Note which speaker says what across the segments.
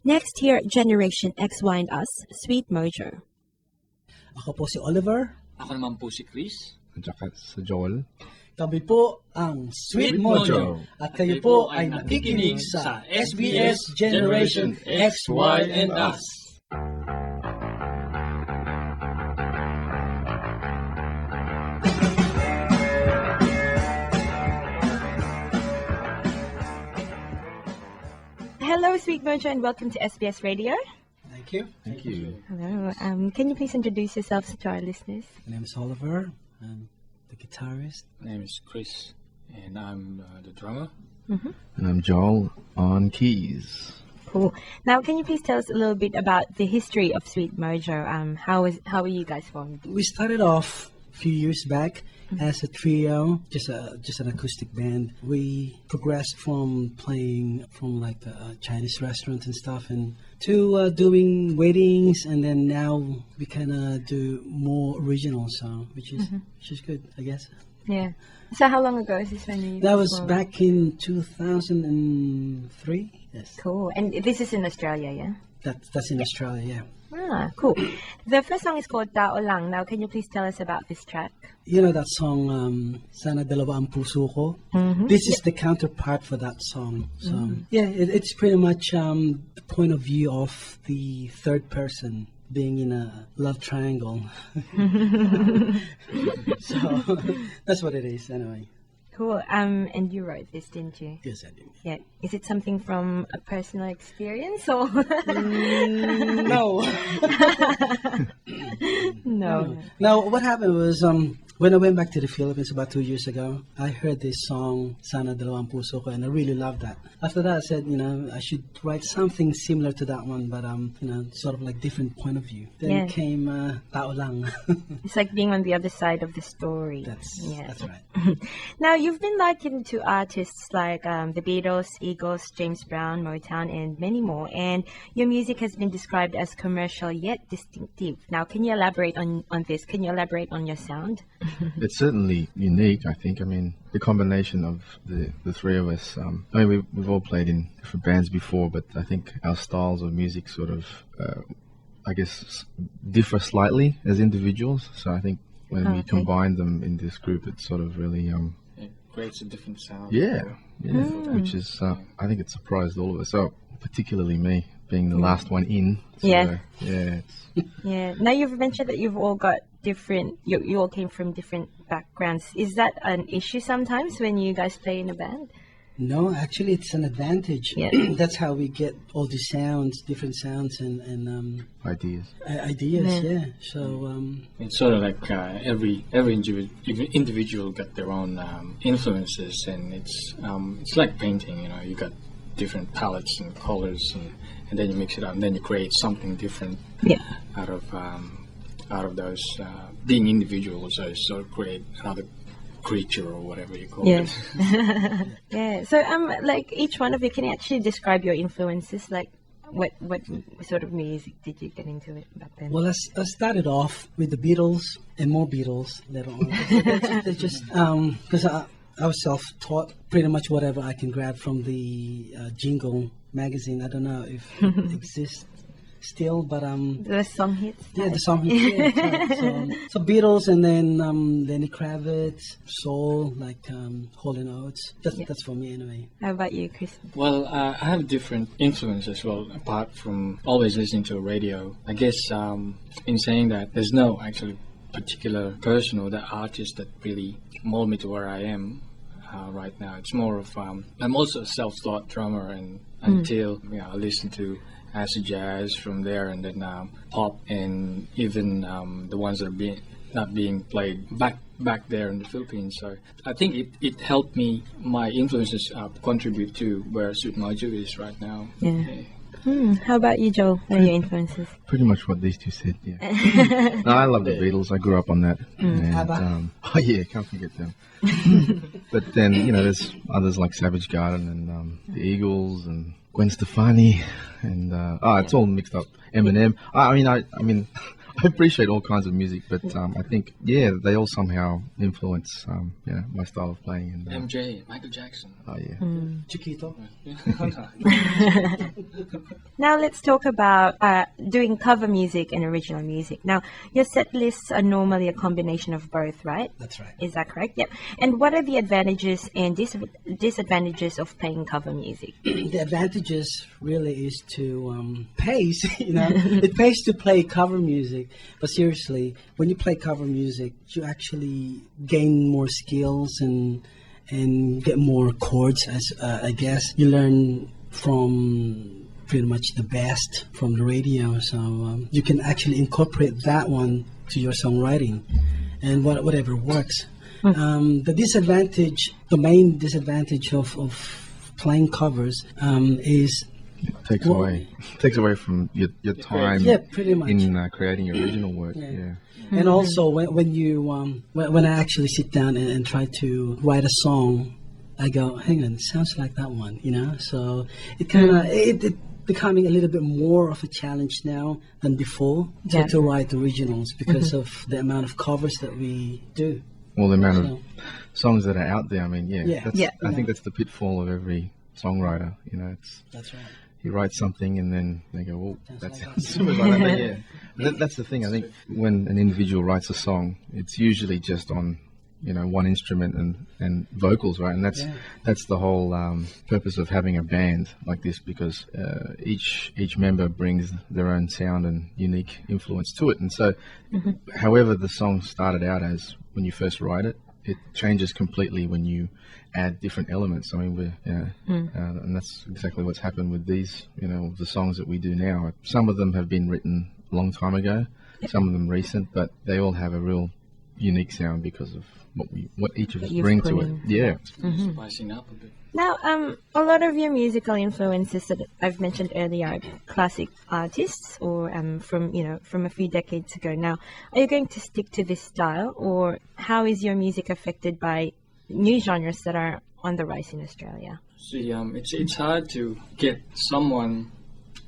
Speaker 1: Next here, Generation XY and Us, Sweetmojo.
Speaker 2: Ako po si Oliver.
Speaker 3: Ako naman po si Chris.
Speaker 4: At saka sa Joel.
Speaker 2: Kami po ang Sweetmojo. At kayo po ay nakikinig sa SBS Generation XY and Us.
Speaker 1: Hello, Sweetmojo, and welcome to SBS Radio.
Speaker 2: Thank you.
Speaker 4: Thank you.
Speaker 1: Hello. Can you please introduce yourselves to our listeners?
Speaker 2: My name is Oliver. I'm the guitarist.
Speaker 3: My name is Chris, and I'm the drummer.
Speaker 4: And I'm Joel on keys.
Speaker 1: Cool. Now, can you please tell us a little bit about the history of Sweetmojo? How were you guys formed?
Speaker 2: We started off a few years back as a trio, just an acoustic band. We progressed from playing from like the Chinese restaurants and stuff, and to doing weddings, and then now we kind of do more original song, which is good, I guess.
Speaker 1: Yeah. So how long ago is this when you
Speaker 2: That was
Speaker 1: formed?
Speaker 2: back in 2003. Yes,
Speaker 1: Cool. And this is in Australia, yeah?
Speaker 2: that's in Australia. Yeah.
Speaker 1: Ah, cool. The first song is called Tao Lang. Now, can you please tell us about this track?
Speaker 2: You know that song, Sana Dalawa Ang Puso Ko? This is the counterpart for that song. So, yeah, it's pretty much the point of view of the third person being in a love triangle. So, that's what it is, anyway.
Speaker 1: Cool. And you wrote this, didn't you?
Speaker 2: Yes, I do.
Speaker 1: Yeah. Is it something from a personal experience or?
Speaker 2: No.
Speaker 1: No.
Speaker 2: Now, what happened was, when I went back to the Philippines about 2 years ago, I heard this song, Sana Dalawang Puso Ko, and I really loved that. After that, I said, I should write something similar to that one, but, sort of like different point of view. Then came Tao Lang.
Speaker 1: It's like being on the other side of the story.
Speaker 2: That's right.
Speaker 1: Now, you've been likened to artists like the Beatles, Eagles, James Brown, Motown, and many more. And your music has been described as commercial yet distinctive. Now, can you elaborate on this? Can you elaborate on your sound?
Speaker 4: It's certainly unique, I think. I mean, the combination of the three of us. We've all played in different bands before, but I think our styles of music sort of, differ slightly as individuals. So I think when we combine them in this group, it's sort of really,
Speaker 3: It creates a different sound.
Speaker 4: which is, I think it surprised all of us. So particularly me, being the last one in. So,
Speaker 1: Yeah.
Speaker 4: It's,
Speaker 1: Yeah. Now, you've mentioned that you've all got different, you all came from different backgrounds. Is that an issue sometimes when you guys play in a band?
Speaker 2: No, actually, it's an advantage.
Speaker 1: Yeah.
Speaker 2: That's how we get all the sounds, different sounds, and
Speaker 4: ideas.
Speaker 2: ideas. Yeah. So
Speaker 3: It's sort of like every individual got their own influences, and it's like painting. You got different palettes and colors, and then you mix it up, and then you create something different out of those being individuals. So you sort of create another creature or whatever you call it.
Speaker 1: Yeah. So like each one of you, can you actually describe your influences? Like what sort of music did you get into it back then?
Speaker 2: well, I started off with the Beatles and more Beatles later on. It's just because I was self-taught. Pretty much whatever I can grab from the Jingle magazine. I don't know if it exists still, but
Speaker 1: The song hits?
Speaker 2: yeah, the song. Yeah, that's right. So Beatles, and then Lenny Kravitz, soul, like Hall & Oates. That's for me anyway.
Speaker 1: How about you, Chris?
Speaker 3: Well, I have different influences as well, apart from always listening to radio. I guess in saying that, there's no actually particular person or the artist that really mold me to where I am right now. It's more of I'm also a self-taught drummer, and until I listen to acid jazz from there, and then pop, and even the ones that are not being played back there in the Philippines. So I think it helped me. My influences contribute to where Sweetmojo is right now.
Speaker 1: Yeah. How about you, Joel? What are your influences?
Speaker 4: Pretty much what these two said, yeah. No, I love the Beatles. I grew up on that. And,
Speaker 2: ABBA.
Speaker 4: oh, yeah, can't forget them. But then, there's others like Savage Garden and the Eagles and Gwen Stefani. And, it's all mixed up. Eminem. I mean, I appreciate all kinds of music, but I think, they all somehow influence, my style of playing. And,
Speaker 3: MJ, Michael Jackson.
Speaker 4: oh, yeah.
Speaker 2: Chiquito.
Speaker 1: Now let's talk about doing cover music and original music. Now, your set lists are normally a combination of both, right?
Speaker 2: That's right.
Speaker 1: Is that correct? Yep. And what are the advantages and disadvantages of playing cover music?
Speaker 2: The advantages really is to pays. It pays to play cover music. But seriously, when you play cover music, you actually gain more skills and get more chords. As I guess you learn from pretty much the best from the radio, so you can actually incorporate that one to your songwriting, and whatever works. The main disadvantage of playing covers is
Speaker 4: Takes away from your time
Speaker 2: pretty much.
Speaker 4: in creating your original work.
Speaker 2: Yeah. And also when I actually sit down and try to write a song, I go, hang on, it sounds like that one, So it kind of it becoming a little bit more of a challenge now than before to write originals because of the amount of covers that we do.
Speaker 4: Well, the amount of songs that are out there. I mean, I think that's the pitfall of every songwriter.
Speaker 2: That's right.
Speaker 4: You write something and then they go, well, that sounds similar like that. But that's the thing. I think when an individual writes a song, it's usually just on, one instrument and vocals, right? And that's the whole purpose of having a band like this, because each member brings their own sound and unique influence to it. And so, however the song started out as when you first write it, it changes completely when you add different elements. I mean, and that's exactly what's happened with these, the songs that we do now. Some of them have been written a long time ago, some of them recent, but they all have a real unique sound because of what each of us bring to it. Yeah.
Speaker 3: Spicing up a bit.
Speaker 1: Now, a lot of your musical influences that I've mentioned earlier are classic artists or from a few decades ago. Now, are you going to stick to this style, or how is your music affected by new genres that are on the rise in Australia?
Speaker 3: See, it's hard to get someone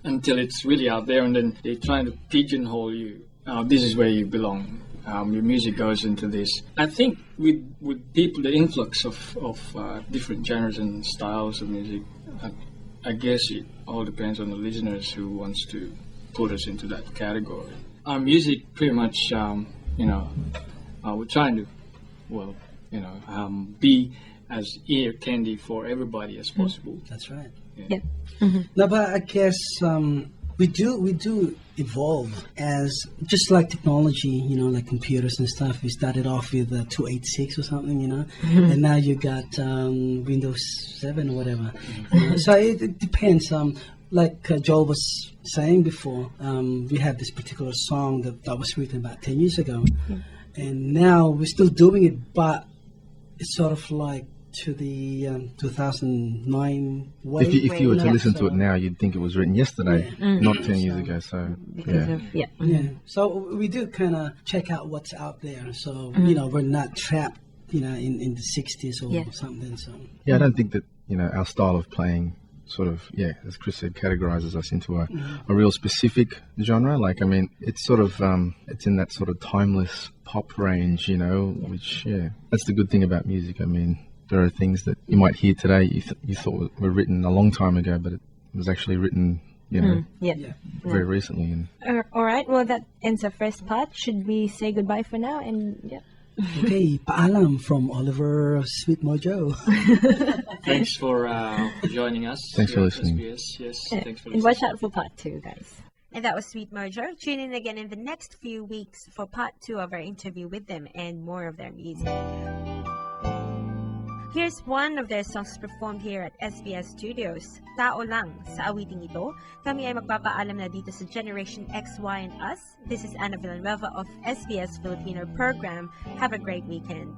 Speaker 3: until it's really out there, and then they're trying to pigeonhole you. This is where you belong. Your music goes into this. I think with people, the influx of different genres and styles of music, I guess it all depends on the listeners who wants to put us into that category. Our music pretty much, we're trying to, be as ear candy for everybody as possible.
Speaker 2: That's right.
Speaker 1: Yeah.
Speaker 2: No, but I guess we do evolve as just like technology, like computers and stuff. We started off with 286 or something, and now you got Windows 7 or whatever. So it depends. Like Joel was saying before, we have this particular song that was written about 10 years ago, and now we're still doing it, but it's sort of like to the 2009 way.
Speaker 4: If you were to listen to it now, you'd think it was written yesterday, not 10 years ago. So
Speaker 2: So we do kind of check out what's out there. So we're not trapped, in the 60s or something. So
Speaker 4: I don't think that our style of playing sort of as Chris said, categorizes us into a real specific genre. Like, I mean, it's sort of it's in that sort of timeless pop range, which that's the good thing about music. I mean, there are things that you might hear today you thought were written a long time ago, but it was actually written, very recently. And
Speaker 1: all right. Well, that ends our first part. Should we say goodbye for now? And
Speaker 2: Okay, paalam from Oliver Sweetmojo.
Speaker 3: Thanks for joining us.
Speaker 4: Thanks for listening.
Speaker 3: SBS. Yes, thanks for listening.
Speaker 1: And watch out for part 2, guys. And that was Sweetmojo. Tune in again in the next few weeks for part 2 of our interview with them and more of their music. Here's one of their songs performed here at SBS Studios. Tao Lang. Sa awiting ito, kami ay magpapaalam na dito sa Generation X, Y, and Us. This is Anna Villanueva of SBS Filipino program. Have a great weekend.